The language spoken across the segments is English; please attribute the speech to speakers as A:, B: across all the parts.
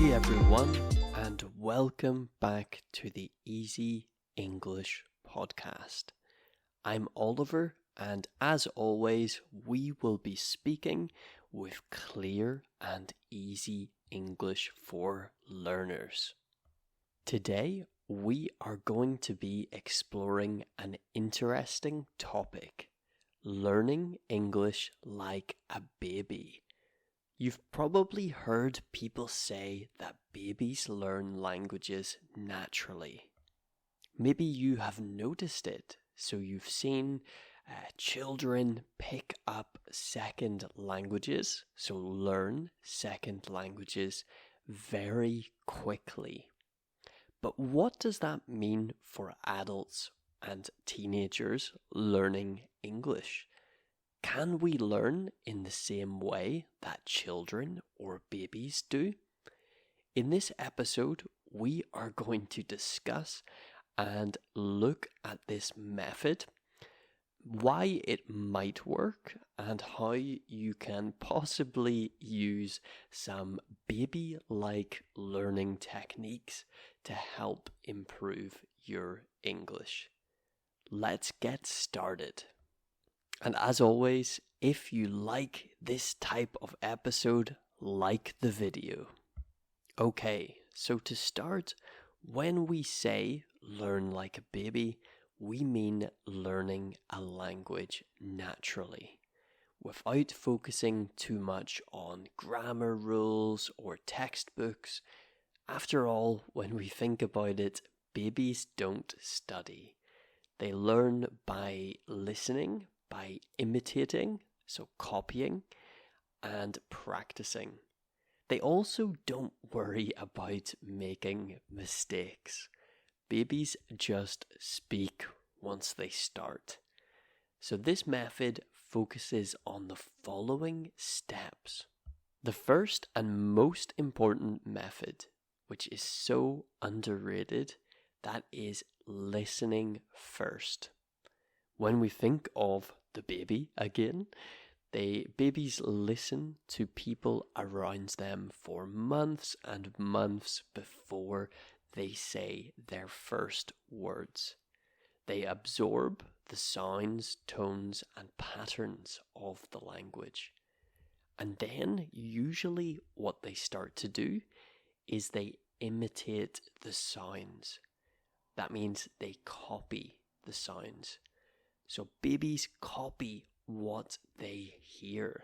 A: Hey everyone, and welcome back to the Easy English podcast. I'm Oliver, and as always, we will be speaking with clear and easy English for learners. Today, we are going to be exploring an interesting topic: learning English like a baby. You've probably heard people say that babies learn languages naturally. Maybe you have noticed it, so you've seen children pick up second languages, so learn second languages very quickly. But what does that mean for adults and teenagers learning English? Can we learn in the same way that children or babies do? In this episode, we are going to discuss and look at this method, why it might work, and how you can possibly use some baby-like learning techniques to help improve your English. Let's get started. And as always, if you like this type of episode, like the video. Okay, so to start, when we say learn like a baby, we mean learning a language naturally, without focusing too much on grammar rules or textbooks. After all, when we think about it, babies don't study. They learn by listening, by imitating, so copying, and practicing. They also don't worry about making mistakes. Babies just speak once they start. So this method focuses on the following steps. The first and most important method, which is so underrated, that is listening first. When we think of the baby again, babies listen to people around them for months and months before they say their first words. They absorb the sounds, tones, and patterns of the language. And then usually what they start to do is they imitate the sounds. That means they copy the sounds. So babies copy what they hear.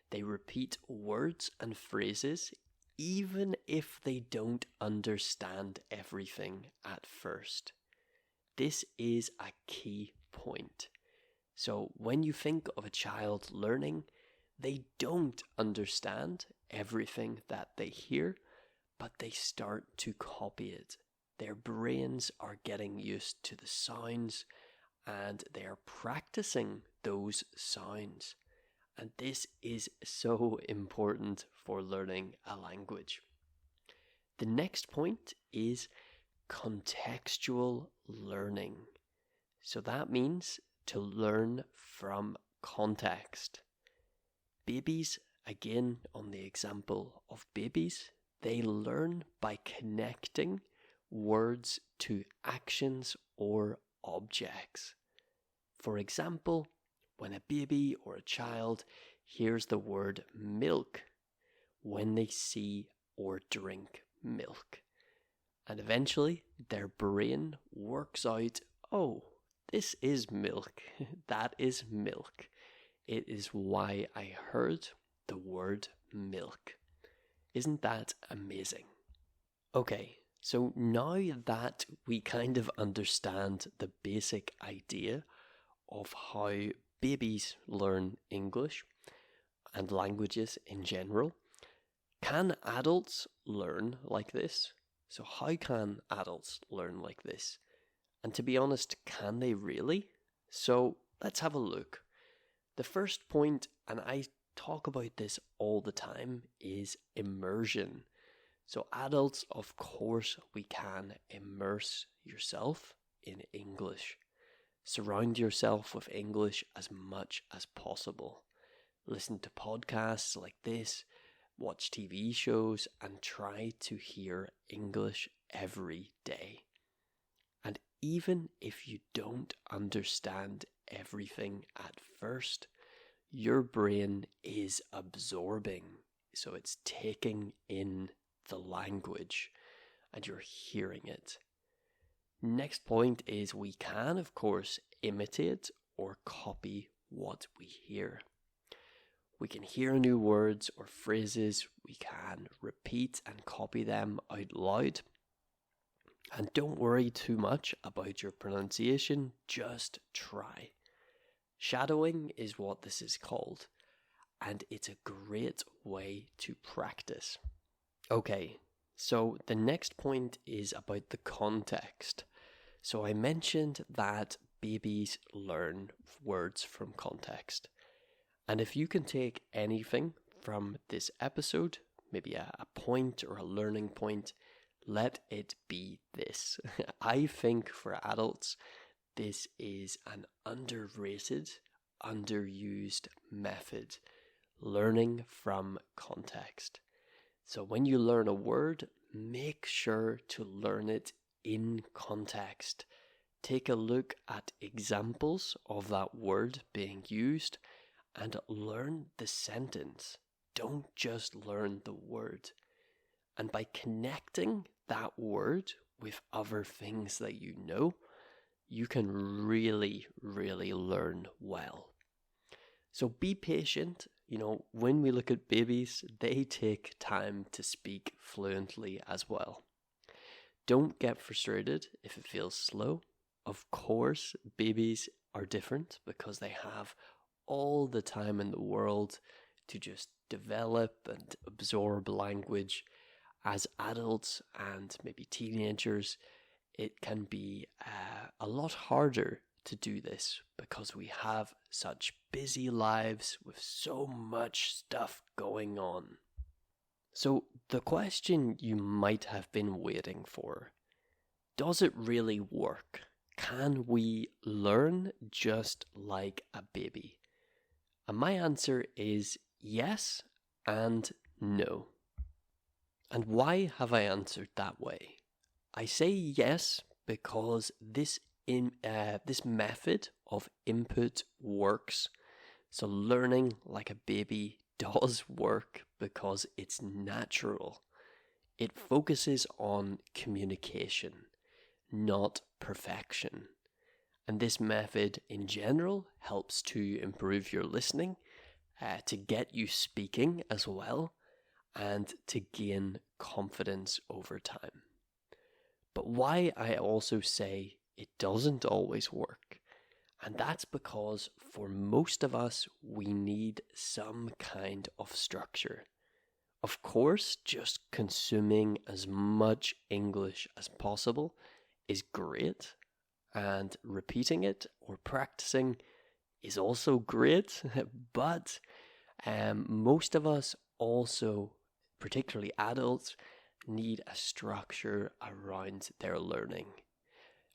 A: They repeat words and phrases even if they don't understand everything at first. This is a key point. So when you think of a child learning, they don't understand everything that they hear, but they start to copy it. Their brains are getting used to the sounds, and they are practicing those sounds. And this is so important for learning a language. The next point is contextual learning. So that means to learn from context. Babies, again on the example of babies, they learn by connecting words to actions or objects. For example, when a baby or a child hears the word milk, when they see or drink milk, and eventually their brain works out, oh, this is milk, that is milk. It is why I heard the word milk. Isn't that amazing? Okay. So now that we kind of understand the basic idea of how babies learn English and languages in general, can adults learn like this? So how can adults learn like this? And to be honest, can they really? So let's have a look. The first point, and I talk about this all the time, is immersion. So adults, of course, we can immerse yourself in English. Surround yourself with English as much as possible. Listen to podcasts like this. watch TV shows, and try to hear English every day. And even if you don't understand everything at first, your brain is absorbing. So it's taking in the language and you're hearing it. Next point is we can, of course, imitate or copy what we hear. We can hear new words or phrases, we can repeat and copy them out loud. And don't worry too much about your pronunciation, just try. Shadowing is what this is called, and it's a great way to practice. Okay, so the next point is about the context. So I mentioned that babies learn words from context. And if you can take anything from this episode, maybe a point or a learning point, let it be this. I think for adults, this is an underrated, underused method, learning from context. So when you learn a word, make sure to learn it in context. Take a look at examples of that word being used and learn the sentence. Don't just learn the word. And by connecting that word with other things that you know, you can really, really learn well. So be patient. When we look at babies, they take time to speak fluently as well. Don't get frustrated if it feels slow. Of course, babies are different because they have all the time in the world to just develop and absorb language. As adults and maybe teenagers, it can be a lot harder to do this because we have such busy lives with so much stuff going on. So the question you might have been waiting for, does it really work? Can we learn just like a baby? And my answer is yes and no. And why have I answered that way? I say yes because this method of input works. So learning like a baby does work because it's natural. It focuses on communication, not perfection. And this method in general helps to improve your listening, to get you speaking as well, and to gain confidence over time. But why I also say it doesn't always work, and that's because for most of us, we need some kind of structure. Of course, just consuming as much English as possible is great, and repeating it or practicing is also great, but most of us also, particularly adults, need a structure around their learning.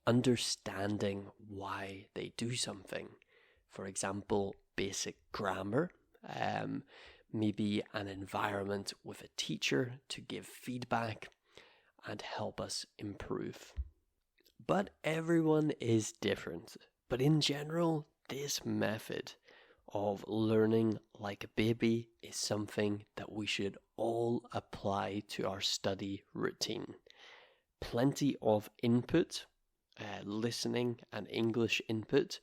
A: Understanding why they do something. For example, basic grammar, maybe an environment with a teacher to give feedback and help us improve. But everyone is different. But in general, this method of learning like a baby is something that we should all apply to our study routine. Plenty of input, listening and English input,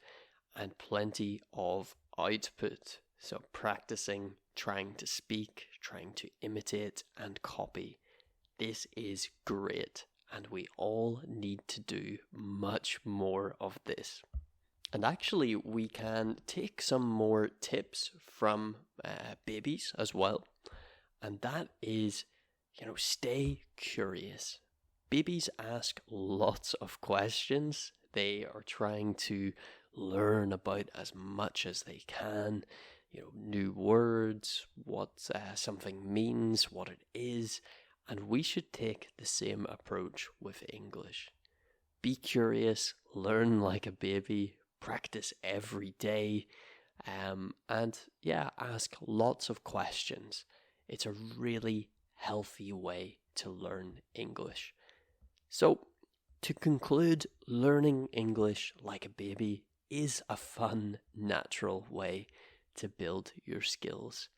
A: and plenty of output. So practicing, trying to speak, trying to imitate and copy. This is great, and we all need to do much more of this. And actually, we can take some more tips from babies as well. And that is, stay curious. Babies ask lots of questions. They are trying to learn about as much as they can. New words, what something means, what it is. And we should take the same approach with English. Be curious, learn like a baby, practice every day, and ask lots of questions. It's a really healthy way to learn English. So, to conclude, learning English like a baby is a fun, natural way to build your skills.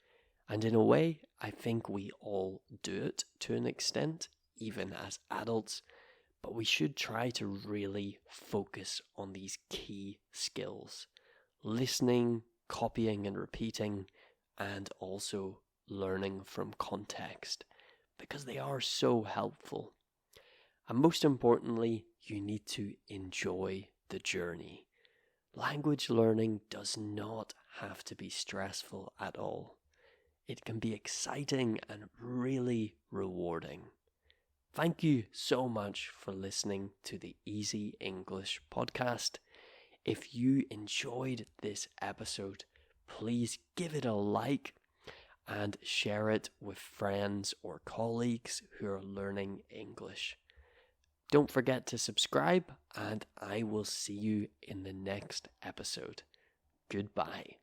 A: And in a way, I think we all do it to an extent, even as adults, but we should try to really focus on these key skills: listening, copying and repeating, and also learning from context, because they are so helpful. And most importantly, you need to enjoy the journey. Language learning does not have to be stressful at all. It can be exciting and really rewarding. Thank you so much for listening to the Easy English podcast. If you enjoyed this episode, please give it a like and share it with friends or colleagues who are learning English. Don't forget to subscribe, and I will see you in the next episode. Goodbye.